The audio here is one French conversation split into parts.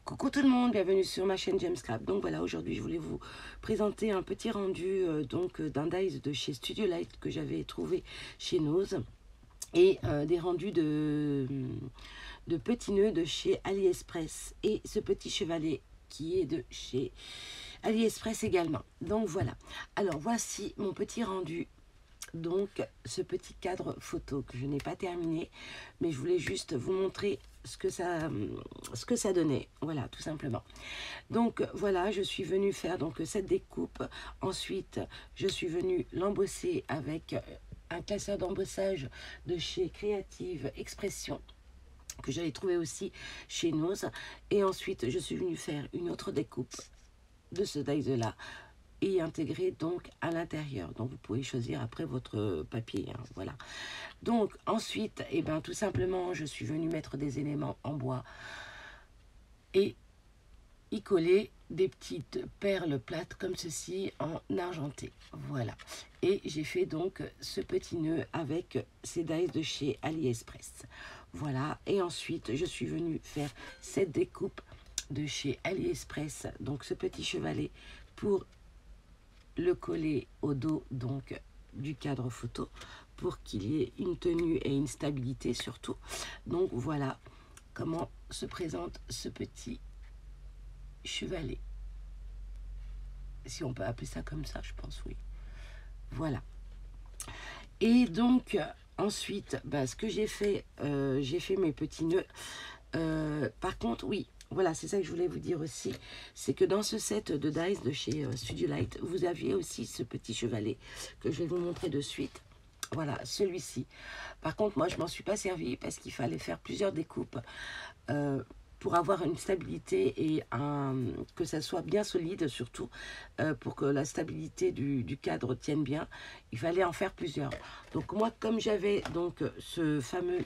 Coucou tout le monde, bienvenue sur ma chaîne James Scrap. Donc voilà, aujourd'hui je voulais vous présenter un petit rendu d'un dies de chez Studio Light que j'avais trouvé chez Nose et des rendus de petits nœuds de chez AliExpress et ce petit chevalet qui est de chez AliExpress également. Donc voilà, alors voici mon petit rendu. Donc ce petit cadre photo que je n'ai pas terminé, mais je voulais juste vous montrer ce que ça donnait, voilà, tout simplement. Donc voilà, je suis venue faire donc cette découpe. Ensuite je suis venue l'embosser avec un classeur d'embossage de chez Creative Expression que j'avais trouvé aussi chez Nose. Et ensuite je suis venue faire une autre découpe de ce dies là et intégrer donc à l'intérieur. Donc vous pouvez choisir après votre papier, hein, voilà. Donc ensuite, et ben tout simplement, je suis venue mettre des éléments en bois et y coller des petites perles plates comme ceci en argenté. Voilà. Et j'ai fait donc ce petit nœud avec ces dies de chez AliExpress. Voilà. Et ensuite, je suis venue faire cette découpe de chez AliExpress. Donc ce petit chevalet pour le coller au dos donc du cadre photo pour qu'il y ait une tenue et une stabilité surtout. Donc voilà comment se présente ce petit chevalet, si on peut appeler ça comme ça, je pense, oui. Voilà. Et donc ensuite, bah, ce que j'ai fait mes petits nœuds. Par contre, oui, voilà, c'est ça que je voulais vous dire aussi, c'est que dans ce set de dies de chez Studio Light, vous aviez aussi ce petit chevalet que je vais vous montrer de suite. Voilà, celui-ci. Par contre, moi, je m'en suis pas servi parce qu'il fallait faire plusieurs découpes pour avoir une stabilité et que ça soit bien solide, surtout pour que la stabilité du cadre tienne bien. Il fallait en faire plusieurs. Donc moi, comme j'avais donc ce fameux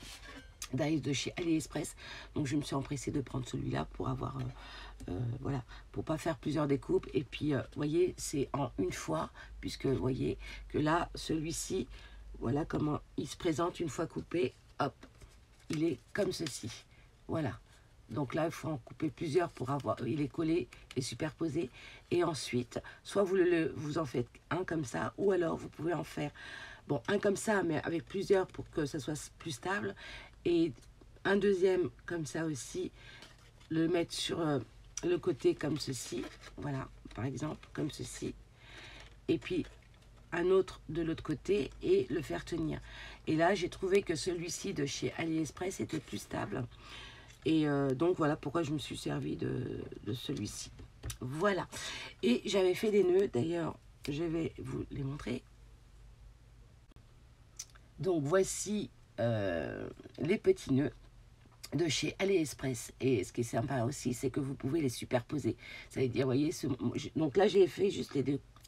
dies de chez AliExpress, donc je me suis empressée de prendre celui-là pour avoir voilà, pour pas faire plusieurs découpes. Et puis vous voyez, c'est en une fois, puisque vous voyez que là celui-ci, voilà comment il se présente une fois coupé. Hop, il est comme ceci, voilà. Donc là il faut en couper plusieurs pour avoir, il est collé et superposé. Et ensuite soit vous en faites un comme ça, ou alors vous pouvez en faire bon un comme ça mais avec plusieurs pour que ça soit plus stable, et un deuxième comme ça aussi, le mettre sur le côté comme ceci, voilà, par exemple comme ceci, et puis un autre de l'autre côté et le faire tenir. Et là j'ai trouvé que celui-ci de chez AliExpress était plus stable, et donc voilà pourquoi je me suis servi de celui-ci. Voilà, et j'avais fait des nœuds, d'ailleurs je vais vous les montrer. Donc voici les petits nœuds de chez AliExpress. Et ce qui est sympa aussi, c'est que vous pouvez les superposer. Ça veut dire, vous voyez, donc là j'ai fait juste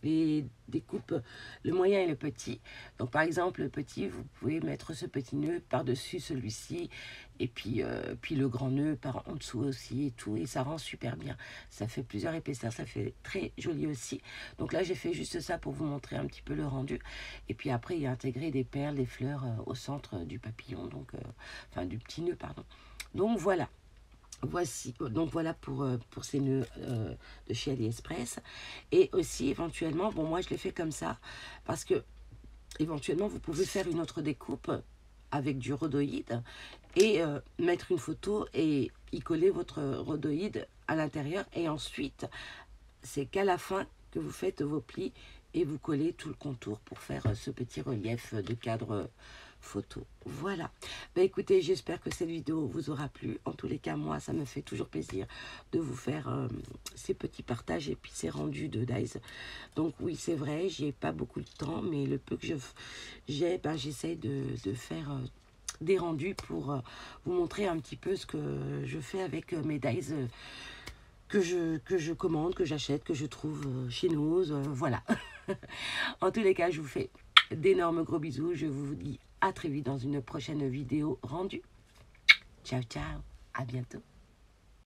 les découpes, le moyen et le petit. Donc par exemple le petit, vous pouvez mettre ce petit nœud par dessus celui-ci, et puis le grand nœud par en dessous aussi, et tout, et ça rend super bien. Ça fait plusieurs épaisseurs, ça fait très joli aussi. Donc là j'ai fait juste ça pour vous montrer un petit peu le rendu, et puis après il y a intégré des perles, des fleurs au centre du papillon, donc enfin du petit nœud, pardon. Donc voilà. Voici, donc voilà pour ces nœuds de chez AliExpress. Et aussi éventuellement, bon moi je l'ai fait comme ça parce que éventuellement vous pouvez faire une autre découpe avec du rhodoïde et mettre une photo et y coller votre rhodoïde à l'intérieur, et ensuite c'est qu'à la fin que vous faites vos plis et vous collez tout le contour pour faire ce petit relief de cadre photo. Voilà. Ben écoutez, j'espère que cette vidéo vous aura plu. En tous les cas, moi, ça me fait toujours plaisir de vous faire ces petits partages et puis ces rendus de dies. Donc oui, c'est vrai, j'ai pas beaucoup de temps, mais le peu que j'ai, ben, j'essaie de faire des rendus pour vous montrer un petit peu ce que je fais avec mes dies que je commande, que j'achète, que je trouve chez Nose, voilà. En tous les cas, je vous fais d'énormes gros bisous. Je vous dis à très vite dans une prochaine vidéo rendue. Ciao, ciao, à bientôt.